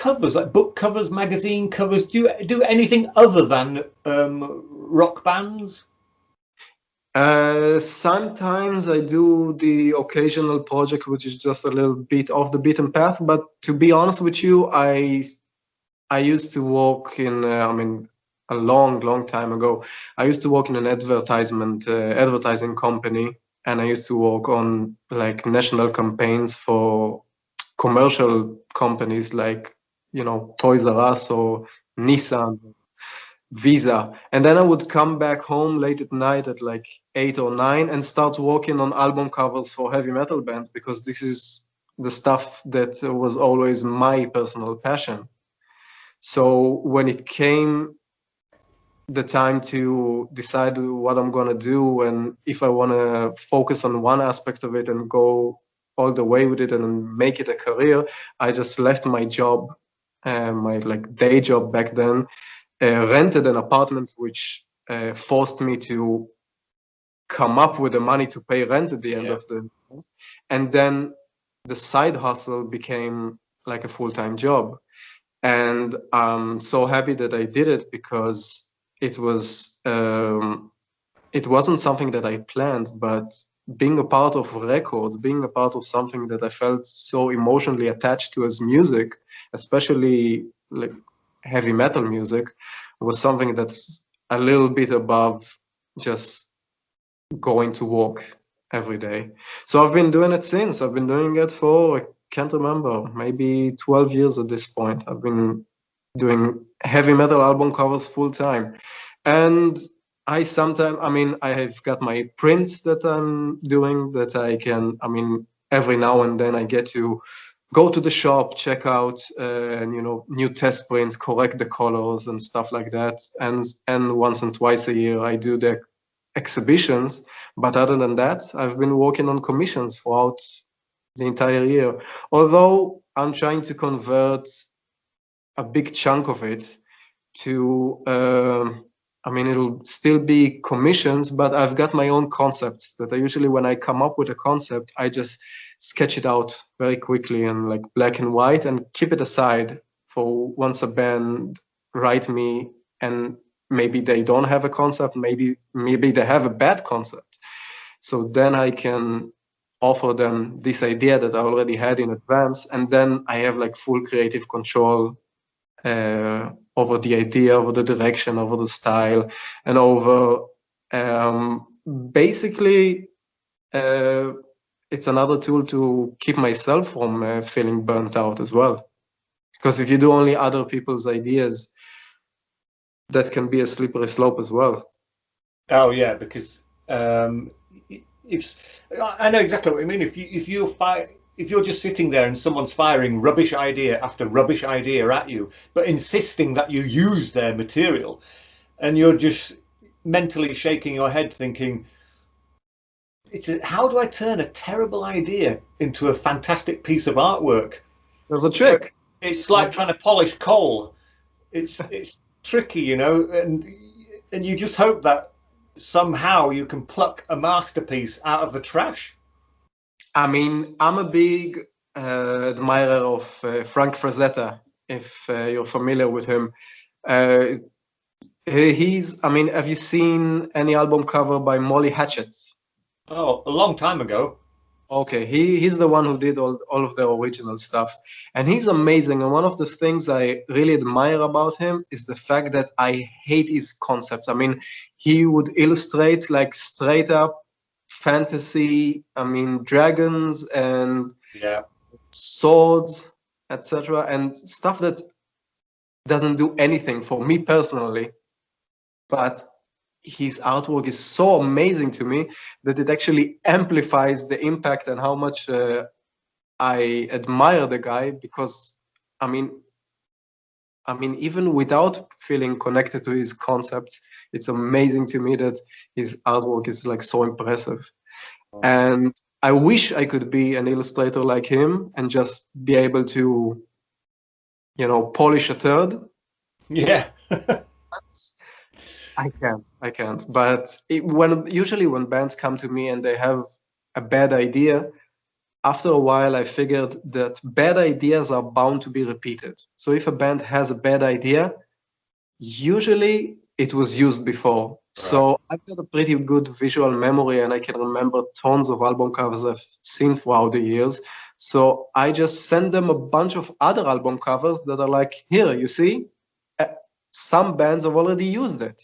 covers, like book covers, magazine covers? Do you do anything other than rock bands? Sometimes I do the occasional project which is just a little bit off the beaten path, but to be honest with you, I used to work in I mean a long time ago. I used to work in an advertising company, and I used to work on like national campaigns for commercial companies like, you know, Toys R Us or Nissan, Visa. And then I would come back home late at night at like 8 or 9 and start working on album covers for heavy metal bands, because this is the stuff that was always my personal passion. So when it came the time to decide what I'm gonna do and if I wanna focus on one aspect of it and go all the way with it and make it a career, I just left my job, my like day job back then, rented an apartment, which forced me to come up with the money to pay rent at the end of the month. And then the side hustle became like a full-time job. And I'm so happy that I did it, because it wasn't something that I planned, but being a part of records, being a part of something that I felt so emotionally attached to as music, especially like heavy metal music, was something that's a little bit above just going to work every day. So I've been doing it since. I've been doing it for, I can't remember, maybe 12 years at this point. I've been doing heavy metal album covers full time. And I sometimes, I mean, I have got my prints that I'm doing that I can, I mean, every now and then I get to go to the shop, check out, you know, new test prints, correct the colors and stuff like that. And once and twice a year, I do the exhibitions. But other than that, I've been working on commissions throughout the entire year. Although I'm trying to convert a big chunk of it to, I mean, it'll still be commissions, but I've got my own concepts that I usually, when I come up with a concept, I just sketch it out very quickly in like black and white and keep it aside for once a band write me and maybe they don't have a concept, maybe they have a bad concept. So then I can offer them this idea that I already had in advance, and then I have like full creative control over the idea, over the direction, over the style, and over basically it's another tool to keep myself from feeling burnt out as well. Because if you do only other people's ideas, that can be a slippery slope as well. Oh yeah, because if I know exactly what you mean. If you're just sitting there and someone's firing rubbish idea after rubbish idea at you, but insisting that you use their material, and you're just mentally shaking your head thinking, how do I turn a terrible idea into a fantastic piece of artwork? There's a trick. It's like trying to polish coal. It's tricky, you know, and you just hope that somehow you can pluck a masterpiece out of the trash. I mean, I'm a big admirer of Frank Frazetta, if you're familiar with him. He's, I mean, have you seen any album cover by Molly Hatchet? Oh, a long time ago. Okay, he's the one who did all of the original stuff. And he's amazing. And one of the things I really admire about him is the fact that I hate his concepts. I mean, he would illustrate like straight up fantasy, I mean, dragons and swords, etc. and stuff that doesn't do anything for me personally. But his artwork is so amazing to me that it actually amplifies the impact and how much I admire the guy, because I mean, even without feeling connected to his concepts, it's amazing to me that his artwork is like so impressive. Oh. And I wish I could be an illustrator like him and just be able to, you know, polish a turd. Yeah. I can't. But usually when bands come to me and they have a bad idea, after a while, I figured that bad ideas are bound to be repeated. So if a band has a bad idea, usually it was used before. Right. So I've got a pretty good visual memory and I can remember tons of album covers I've seen throughout the years. So I just send them a bunch of other album covers that are like, here, you see, Uh, some bands have already used it.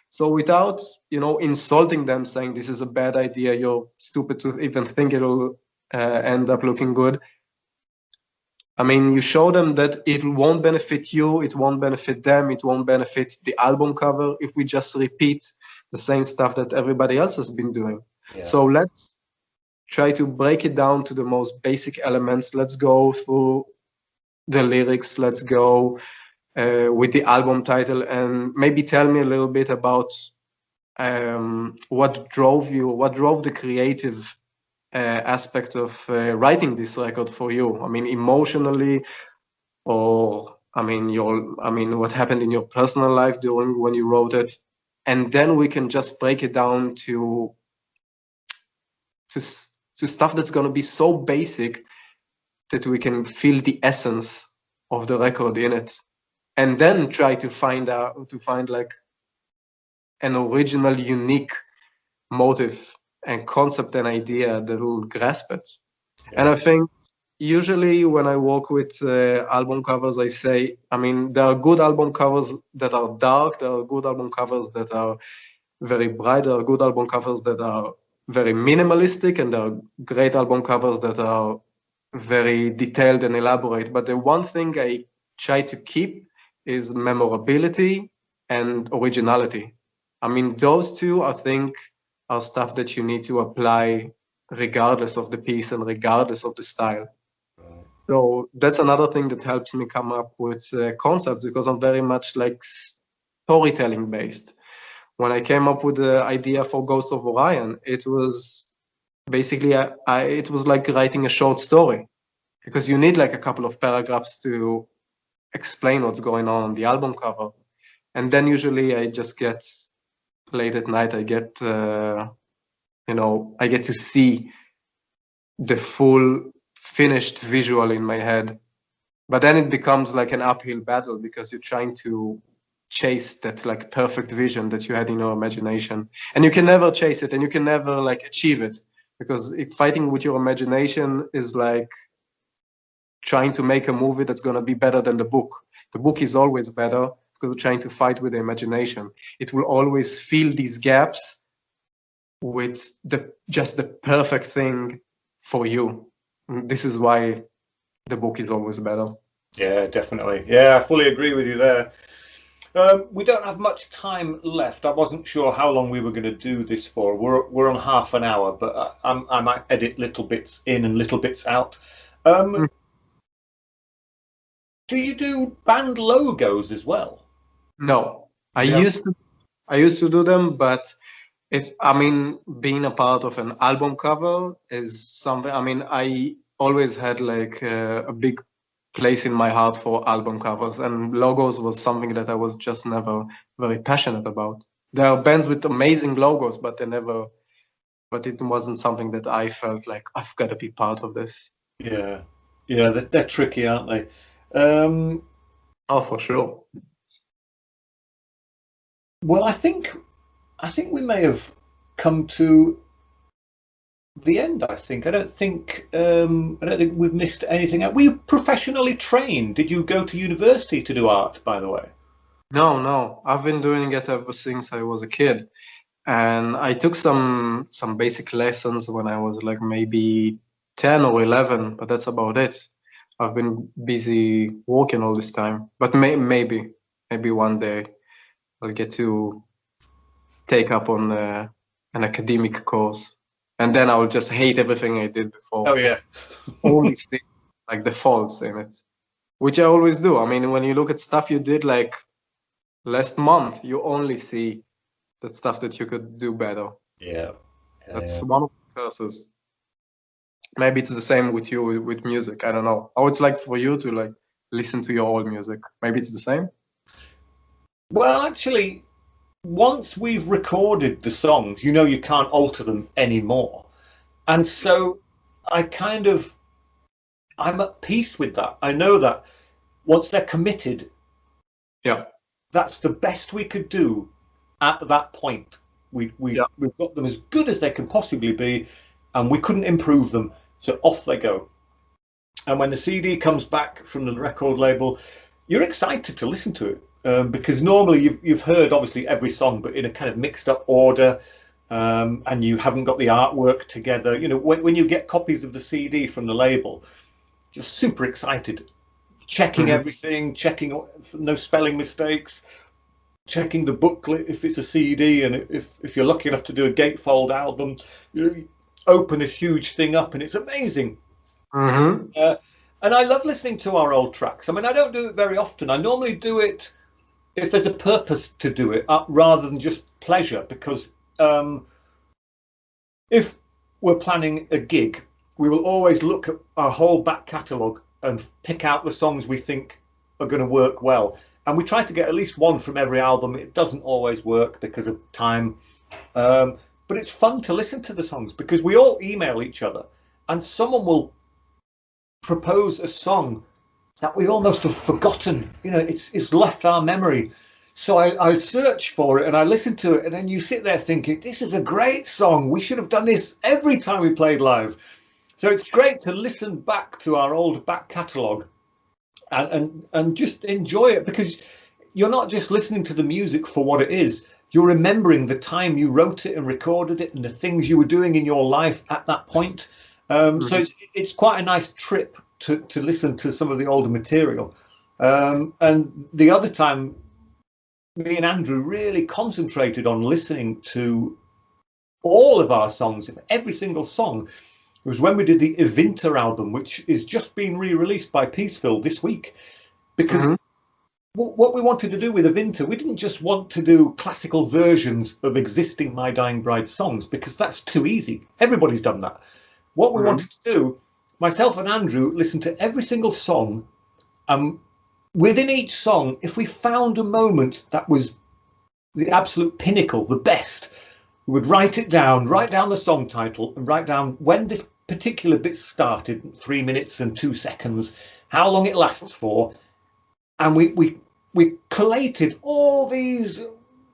So without, insulting them, saying this is a bad idea, you're stupid to even think it'll end up looking good. I mean, you show them that it won't benefit you, it won't benefit them, it won't benefit the album cover if we just repeat the same stuff that everybody else has been doing. Yeah. So let's try to break it down to the most basic elements. Let's go through the lyrics, let's go with the album title, and maybe tell me a little bit about what drove the creative aspect of writing this record for you. I mean, emotionally, or what happened in your personal life during when you wrote it, and then we can just break it down to stuff that's going to be so basic that we can feel the essence of the record in it, and then try to find like an original, unique motive and concept and idea that will grasp it. And I think usually when I work with album covers, I say, I mean, there are good album covers that are dark, there are good album covers that are very bright, there are good album covers that are very minimalistic, and there are great album covers that are very detailed and elaborate. But the one thing I try to keep is memorability and originality. I mean, those two, I think, are stuff that you need to apply regardless of the piece and regardless of the style. So that's another thing that helps me come up with concepts, because I'm very much like storytelling based. When I came up with the idea for Ghost of Orion, it was basically it was like writing a short story, because you need like a couple of paragraphs to explain what's going on the album cover, and then usually I just get late at night. I get I get to see the full finished visual in my head. But then it becomes like an uphill battle, because you're trying to chase that like perfect vision that you had in your imagination, and you can never chase it, and you can never like achieve it, because if fighting with your imagination is like trying to make a movie that's going to be better than the book. The book is always better because you're trying to fight with the imagination. It will always fill these gaps with just the perfect thing for you. This is why the book is always better. Yeah, definitely. Yeah, I fully agree with you there. We don't have much time left. I wasn't sure how long we were going to do this for. We're on half an hour, but I might edit little bits in and little bits out. Do you do band logos as well? No, I used to do them, but being a part of an album cover is something. I mean, I always had like a big place in my heart for album covers, and logos was something that I was just never very passionate about. There are bands with amazing logos, but it wasn't something that I felt like I've got to be part of this. Yeah, they're tricky, aren't they? Oh, for sure. Well, I think we may have come to the end. I don't think we've missed anything. Were you professionally trained? Did you go to university to do art, by the way? No. I've been doing it ever since I was a kid, and I took some basic lessons when I was like maybe 10 or 11, but that's about it. I've been busy working all this time, but maybe one day I'll get to take up on an academic course, and then I will just hate everything I did before. Oh yeah. Only see like the faults in it, which I always do. I mean, when you look at stuff you did like last month, you only see that stuff that you could do better. Yeah. That's one of the curses. Maybe it's the same with you with music. I don't know how it's like for you to like listen to your old music. Maybe it's the same. Well, actually, once we've recorded the songs, you can't alter them anymore. And so I'm at peace with that. I know that once they're committed, Yeah. that's the best we could do at that point. Yeah. We've got them as good as they can possibly be, and we couldn't improve them. So off they go. And when the CD comes back from the record label, you're excited to listen to it, because normally you've heard obviously every song, but in a kind of mixed up order, and you haven't got the artwork together. You know, when you get copies of the CD from the label, you're super excited, checking everything, checking no spelling mistakes, checking the booklet if it's a CD, and if you're lucky enough to do a gatefold album, you open this huge thing up and it's amazing. And I love listening to our old tracks. I mean, I don't do it very often. I normally do it if there's a purpose to do it, rather than just pleasure, because if we're planning a gig, we will always look at our whole back catalogue and pick out the songs we think are going to work well. And we try to get at least one from every album. It doesn't always work because of time. But it's fun to listen to the songs because we all email each other and someone will propose a song that we almost have forgotten. You know, it's left our memory. So I search for it and I listen to it, and then you sit there thinking, this is a great song. We should have done this every time we played live. So it's great to listen back to our old back catalogue and just enjoy it, because you're not just listening to the music for what it is. You're remembering the time you wrote it and recorded it and the things you were doing in your life at that point. So it's quite a nice trip to listen to some of the older material. And the other time, me and Andrew really concentrated on listening to all of our songs, every single song. It was when we did the Evinter album, which is just being re-released by Peaceville this week. Because what we wanted to do with Evinter, we didn't just want to do classical versions of existing My Dying Bride songs, because that's too easy. Everybody's done that. What we wanted to do, myself and Andrew listened to every single song. Within each song, if we found a moment that was the absolute pinnacle, the best, we would write down the song title and write down when this particular bit started, 3 minutes and 2 seconds, how long it lasts for. And we collated all these,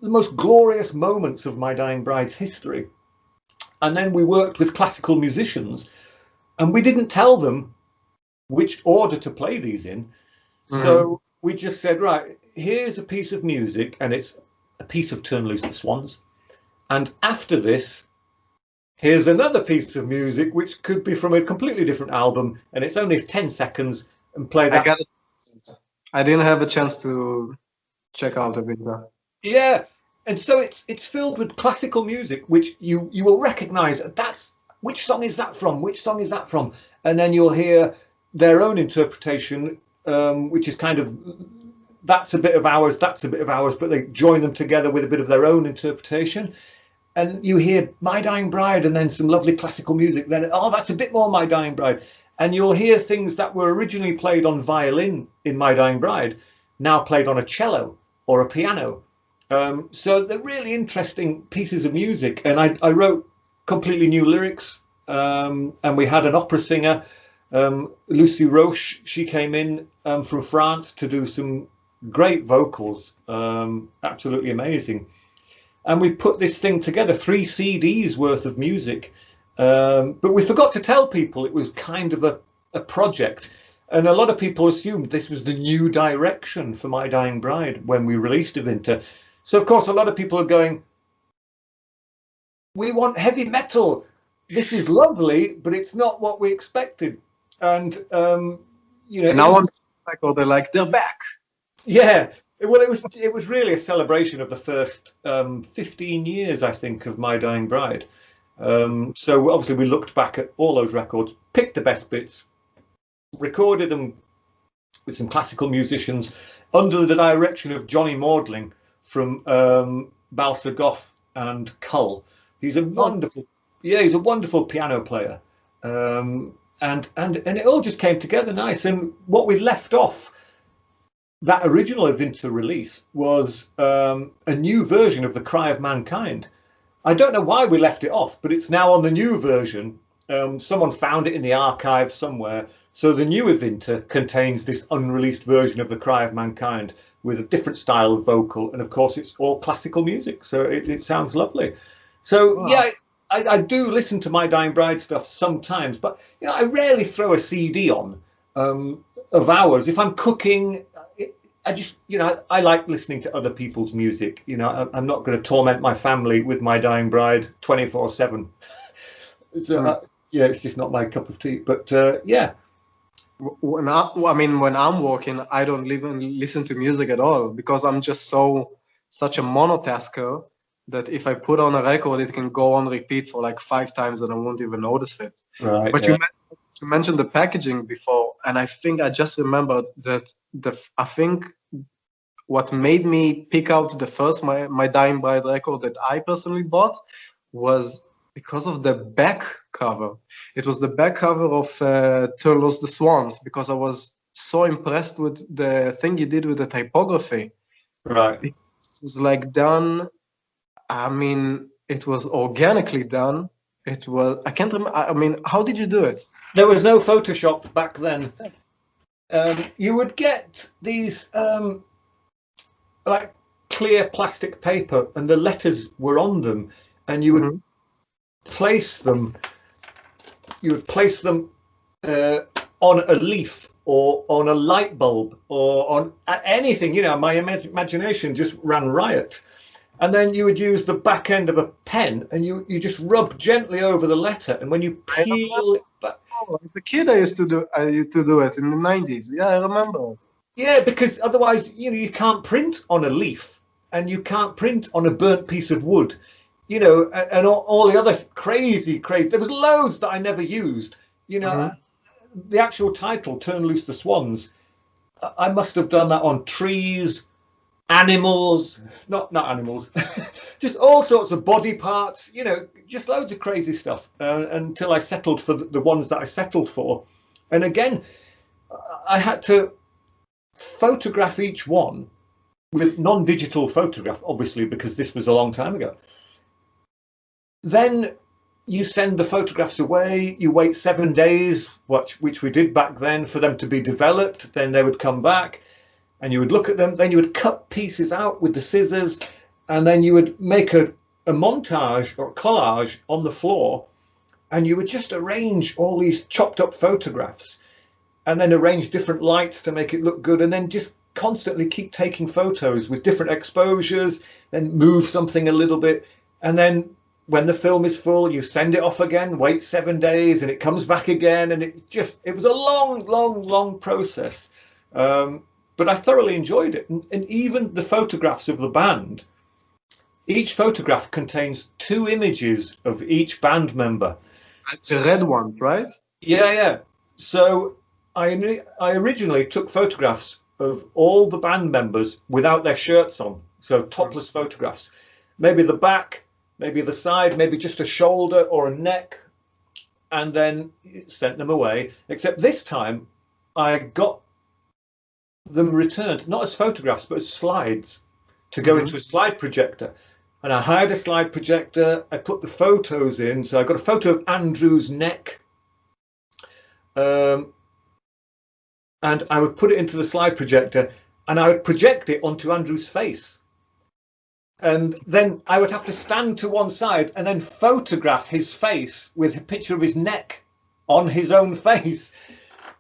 the most glorious moments of My Dying Bride's history. And then we worked with classical musicians, and we didn't tell them which order to play these in. So we just said, right, here's a piece of music, and it's a piece of Turn Loose the Swans. And after this, here's another piece of music, which could be from a completely different album, and it's only 10 seconds, and play that. I didn't have a chance to check out Evinter. Yeah. And so it's filled with classical music, which you will recognize. That's which song is that from? Which song is that from? And then you'll hear their own interpretation, which is kind of, that's a bit of ours, that's a bit of ours, but they join them together with a bit of their own interpretation. And you hear My Dying Bride and then some lovely classical music. Then, oh, that's a bit more My Dying Bride. And you'll hear things that were originally played on violin in My Dying Bride, now played on a cello or a piano. So they're really interesting pieces of music. And I wrote completely new lyrics, and we had an opera singer, Lucy Roche. She came in from France to do some great vocals, absolutely amazing. And we put this thing together, 3 CDs worth of music. But we forgot to tell people it was kind of a project. And a lot of people assumed this was the new direction for My Dying Bride when we released Evinter. So, of course, a lot of people are going, we want heavy metal. This is lovely, but it's not what we expected. And, you know... Now they're like, they're back. Yeah. Well, it was really a celebration of the first 15 years, I think, of My Dying Bride. So obviously we looked back at all those records, picked the best bits, recorded them with some classical musicians under the direction of Johnny Maudling from Balsa Goth and Cull. He's a wonderful piano player, and it all just came together nice. And what we left off that original Evinter release was a new version of The Cry of Mankind. I don't know why we left it off, but it's now on the new version, Someone found it in the archive somewhere. So the new Evinter contains this unreleased version of The Cry of Mankind with a different style of vocal, and of course it's all classical music, so it sounds lovely. So Wow. yeah, I do listen to My Dying Bride stuff sometimes, but I rarely throw a CD on of ours. If I'm cooking, I just I like listening to other people's music. I'm not going to torment my family with My Dying Bride 24/7. So yeah, it's just not my cup of tea. But yeah. When when I'm working, I don't even listen to music at all because I'm just such a monotasker that if I put on a record, it can go on repeat for like 5 times and I won't even notice it. Right. But Yeah. you mentioned the packaging before, and I think I just remembered that I think what made me pick out the first My Dying Bride record that I personally bought was because of the back cover. It was the back cover of Turn Loose the Swans, because I was so impressed with the thing you did with the typography. Right. It was like done, I mean, it was organically done. It was, I can't remember, I mean, how did you do it? There was no Photoshop back then. You would get these like clear plastic paper, and the letters were on them, and you would place them. You would place them on a leaf or on a light bulb or on anything. My imagination just ran riot. And then you would use the back end of a pen, and you just rub gently over the letter, and when you peel it back. Oh, as a kid, I used to do it in the 90s. Yeah, I remember it. Yeah, because otherwise, you can't print on a leaf, and you can't print on a burnt piece of wood, and all the other crazy. There was loads that I never used. The actual title, "Turn Loose the Swans," I must have done that on trees, animals, not animals, just all sorts of body parts. Just loads of crazy stuff until I settled for the ones that I settled for, and again, I had to photograph each one with non-digital photograph, obviously, because this was a long time ago. Then you send the photographs away, you wait 7 days, which we did back then, for them to be developed. Then they would come back and you would look at them, then you would cut pieces out with the scissors, and then you would make a montage or collage on the floor, and you would just arrange all these chopped up photographs, and then arrange different lights to make it look good, and then just constantly keep taking photos with different exposures, then move something a little bit, and then when the film is full, you send it off again, wait 7 days, and it comes back again, and it was a long process. But I thoroughly enjoyed it, and even the photographs of the band, each photograph contains 2 images of each band member. The red one, right? Yeah. So I originally took photographs of all the band members without their shirts on, so topless photographs. Maybe the back, maybe the side, maybe just a shoulder or a neck, and then sent them away. Except this time I got them returned, not as photographs, but as slides to go into a slide projector. And I hired a slide projector, I put the photos in, so I got a photo of Andrew's neck, and I would put it into the slide projector, and I would project it onto Andrew's face. And then I would have to stand to one side and then photograph his face with a picture of his neck on his own face.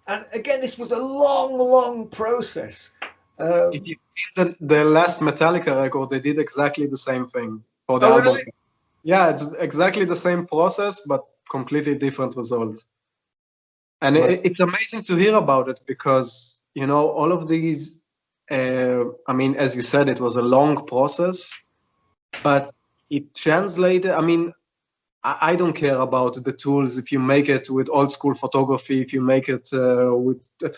And again, this was a long process. If you see the last Metallica record, they did exactly the same thing for the album. Really? Yeah, it's exactly the same process, but completely different result. And it's amazing to hear about it because, all of these, I mean, as you said, it was a long process, but it translated, I mean, I don't care about the tools. If you make it with old school photography, if you make it with a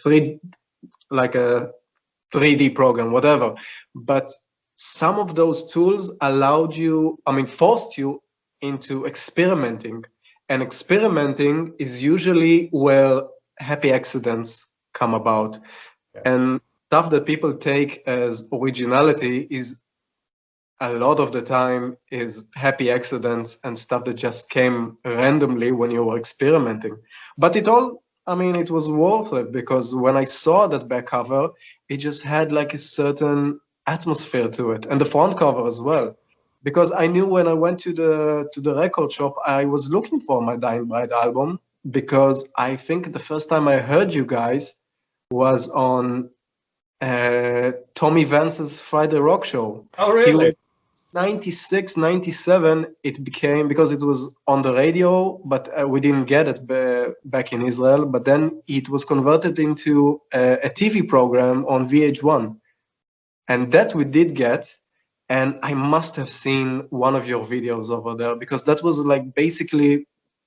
3D program, whatever. But some of those tools forced you into experimenting. And experimenting is usually where happy accidents come about. Yeah. And stuff that people take as originality is a lot of the time is happy accidents and stuff that just came randomly when you were experimenting. But it was worth it, because when I saw that back cover, it just had like a certain atmosphere to it, and the front cover as well. Because I knew when I went to the record shop, I was looking for my Dying Bride album, because I think the first time I heard you guys was on Tommy Vance's Friday Rock Show. Oh, really? 96, 97, it became, because it was on the radio, but we didn't get it back in Israel. But then it was converted into a TV program on VH1. And that we did get. And I must have seen one of your videos over there, because that was like basically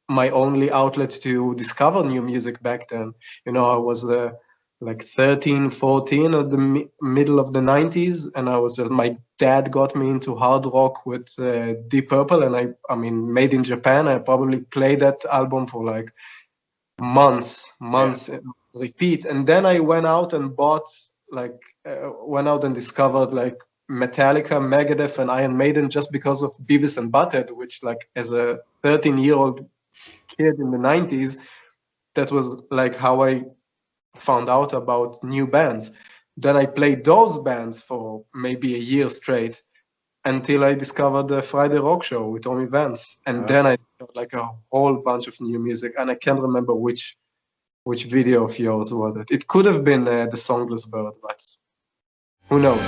my only outlet to discover new music back then. I was like 13, 14 at the middle of the 90s, and my dad got me into hard rock with Deep Purple, and I mean, Made in Japan. I probably played that album for like months, repeat. And then I went out and discovered like Metallica, Megadeth, and Iron Maiden, just because of Beavis and Butthead, which, like, as a 13-year-old kid in the 90s, that was like how I found out about new bands. Then I played those bands for maybe a year straight, until I discovered the Friday Rock Show with Tommy Vance. And then I got like a whole bunch of new music, and I can't remember which video of yours was it. It could have been The Songless Bird, but who knows?